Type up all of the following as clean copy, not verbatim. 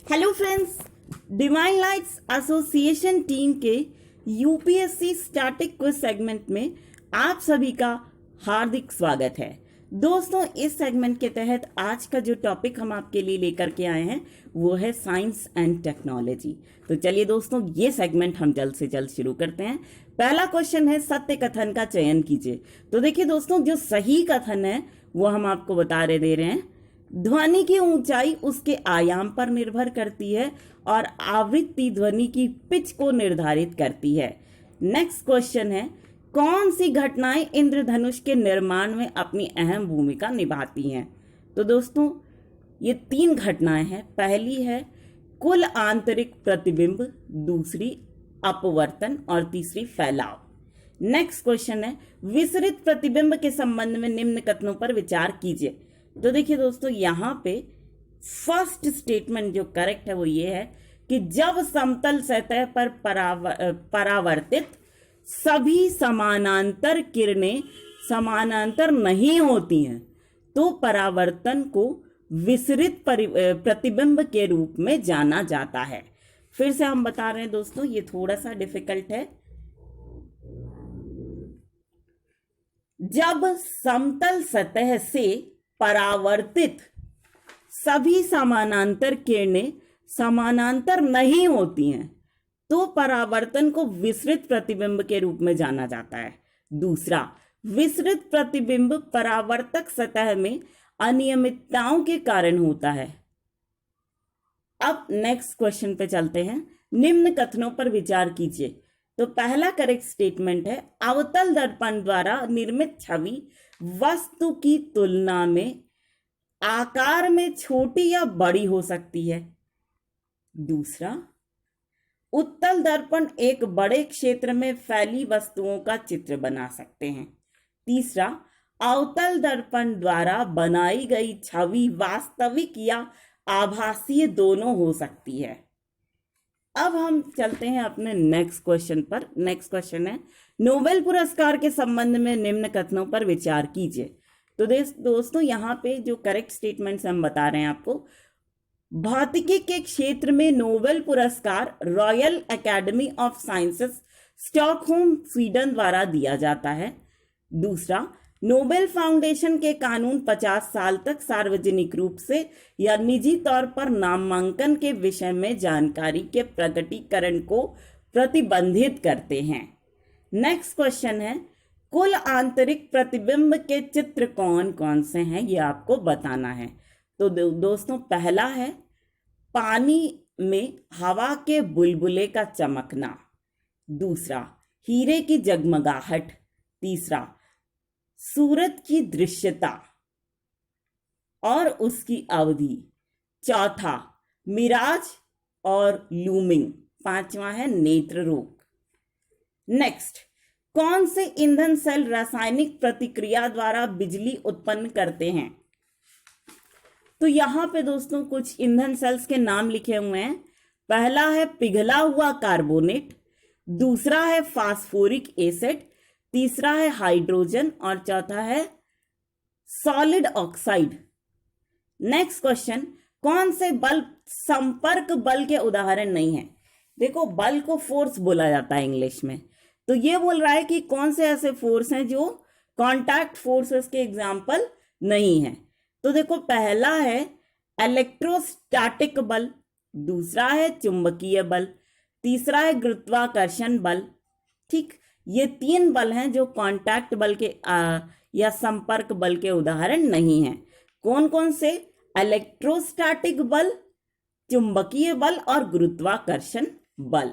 Hello friends, divine lights association team के UPSC static quiz segment में आप सभी का हार्दिक स्वागत है। दोस्तों, इस सेगमेंट के तहत आज का जो टॉपिक हम आपके लिए लेकर के आए हैं वो है साइंस एंड टेक्नोलॉजी। तो चलिए दोस्तों, ये सेगमेंट हम जल्द से जल्द शुरू करते हैं। पहला क्वेश्चन है, सत्य कथन का चयन कीजिए। तो देखिए दोस्तों, जो सही कथन है वो हम आपको दे रहे हैं। ध्वनि की ऊंचाई उसके आयाम पर निर्भर करती है और आवृत्ति ध्वनि की पिच को निर्धारित करती है। नेक्स्ट क्वेश्चन है, कौन सी घटनाएं इंद्रधनुष के निर्माण में अपनी अहम भूमिका निभाती हैं? तो दोस्तों, ये 3 घटनाएं हैं। पहली है कुल आंतरिक प्रतिबिंब, दूसरी अपवर्तन और तीसरी फैलाव। नेक्स्ट क्वेश्चन है, विसरित प्रतिबिंब के संबंध में निम्न कथनों पर विचार कीजिए। तो देखिए दोस्तों, यहां पे फर्स्ट स्टेटमेंट जो करेक्ट है वो ये है कि जब समतल सतह पर परावर्तित सभी समानांतर किरणें समानांतर नहीं होती हैं तो परावर्तन को विसरित प्रतिबिंब के रूप में जाना जाता है। फिर से हम बता रहे हैं दोस्तों, ये थोड़ा सा डिफिकल्ट है। जब समतल सतह से परावर्तित सभी समानांतर किरणें समानांतर नहीं होती हैं तो परावर्तन को विसरित प्रतिबिंब के रूप में जाना जाता है। दूसरा, विसरित प्रतिबिंब परावर्तक सतह में अनियमितताओं के कारण होता है। अब नेक्स्ट क्वेश्चन पे चलते हैं। निम्न कथनों पर विचार कीजिए। तो पहला करेक्ट स्टेटमेंट है, अवतल दर्पण द्वारा निर्मित छवि वस्तु की तुलना में आकार में छोटी या बड़ी हो सकती है। दूसरा, उत्तल दर्पण एक बड़े क्षेत्र में फैली वस्तुओं का चित्र बना सकते हैं। तीसरा, अवतल दर्पण द्वारा बनाई गई छवि वास्तविक या आभासीय दोनों हो सकती है। अब हम चलते हैं अपने नेक्स्ट क्वेश्चन पर। नेक्स्ट क्वेश्चन है, नोबेल पुरस्कार के संबंध में निम्न कथनों पर विचार कीजिए। तो दोस्तों, यहाँ पे जो करेक्ट स्टेटमेंट्स हम बता रहे हैं आपको, भौतिकी के क्षेत्र में नोबेल पुरस्कार royal academy of sciences Stockholm Sweden द्वारा दिया जाता है। दूसरा, नोबेल फाउंडेशन के कानून 50 साल तक सार्वजनिक रूप से या निजी तौर पर नामांकन के विषय में जानकारी के प्रकटीकरण को प्रतिबंधित करते हैं। नेक्स्ट क्वेश्चन है, कुल आंतरिक प्रतिबिंब के चित्र कौन कौन से हैं, ये आपको बताना है। तो दोस्तों, पहला है पानी में हवा के बुलबुले का चमकना। दूसरा, हीरे की जगमगाहट। तीसरा, सूरज की दृश्यता और उसकी अवधि। चौथा, मिराज और लूमिंग। पांचवा है नेत्र रोग। नेक्स्ट, कौन से ईंधन सेल रासायनिक प्रतिक्रिया द्वारा बिजली उत्पन्न करते हैं? तो यहां पे दोस्तों कुछ ईंधन सेल्स के नाम लिखे हुए हैं। पहला है पिघला हुआ कार्बोनेट, दूसरा है फास्फोरिक एसिड, तीसरा है हाइड्रोजन और चौथा है सॉलिड ऑक्साइड। नेक्स्ट क्वेश्चन, कौन से बल संपर्क बल के उदाहरण नहीं है? देखो, बल को फोर्स बोला जाता है इंग्लिश में, तो ये बोल रहा है कि कौन से ऐसे फोर्स हैं जो कांटेक्ट फोर्सेस के एग्जाम्पल नहीं है। तो देखो, पहला है इलेक्ट्रोस्टैटिक बल, दूसरा है चुंबकीय बल, तीसरा है गुरुत्वाकर्षण बल। ठीक, ये 3 बल हैं जो कांटेक्ट बल के या संपर्क बल के उदाहरण नहीं हैं। कौन कौन से? इलेक्ट्रोस्टैटिक बल, चुंबकीय बल और गुरुत्वाकर्षण बल।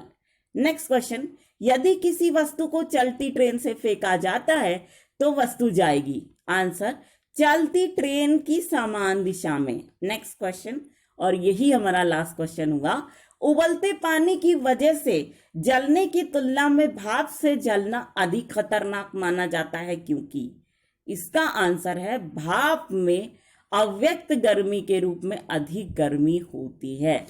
नेक्स्ट क्वेश्चन, यदि किसी वस्तु को चलती ट्रेन से फेंका जाता है तो वस्तु जाएगी। आंसर, चलती ट्रेन की समान दिशा में। नेक्स्ट क्वेश्चन, और यही हमारा लास्ट क्वेश्चन होगा, उबलते पानी की वजह से जलने की तुलना में भाप से जलना अधिक खतरनाक माना जाता है, क्योंकि इसका आंसर है भाप में अव्यक्त गर्मी के रूप में अधिक गर्मी होती है।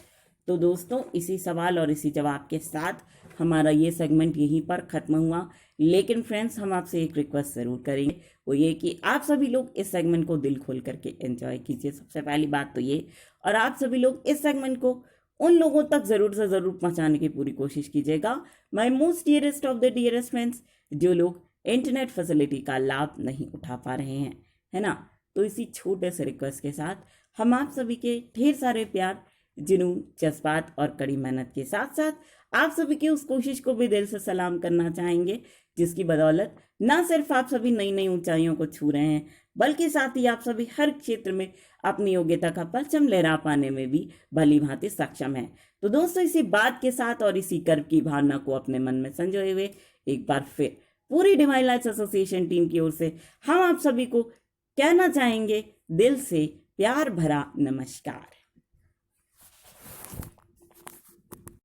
तो दोस्तों, इसी सवाल और इसी जवाब के साथ हमारा ये सेगमेंट यहीं पर खत्म हुआ। लेकिन फ्रेंड्स, हम आपसे एक रिक्वेस्ट जरूर करेंगे, वो ये कि आप सभी लोग इस सेगमेंट को दिल खोल करके एंजॉय कीजिए। सबसे पहली बात तो ये, और आप सभी लोग इस सेगमेंट को उन लोगों तक ज़रूर से ज़रूर पहुंचाने की पूरी कोशिश कीजिएगा। My most dearest of the dearest friends, जो लोग इंटरनेट फैसिलिटी का लाभ नहीं उठा पा रहे हैं, है ना। तो इसी छोटे से रिक्वेस्ट के साथ हम आप सभी के ढेर सारे प्यार, जुनून, जज्बात और कड़ी मेहनत के साथ साथ आप सभी की उस कोशिश को भी दिल से सलाम करना चाहेंगे, जिसकी बदौलत ना सिर्फ आप सभी नई नई ऊंचाइयों को छू रहे हैं, बल्कि साथ ही आप सभी हर क्षेत्र में अपनी योग्यता का परचम लहरा पाने में भी भली भांति सक्षम है। तो दोस्तों, इसी बात के साथ और इसी गर्व की भावना को अपने मन में संजोए हुए एक बार फिर पूरी डिवाइन लाइट्स एसोसिएशन टीम की ओर से हम आप सभी को कहना चाहेंगे दिल से प्यार भरा नमस्कार।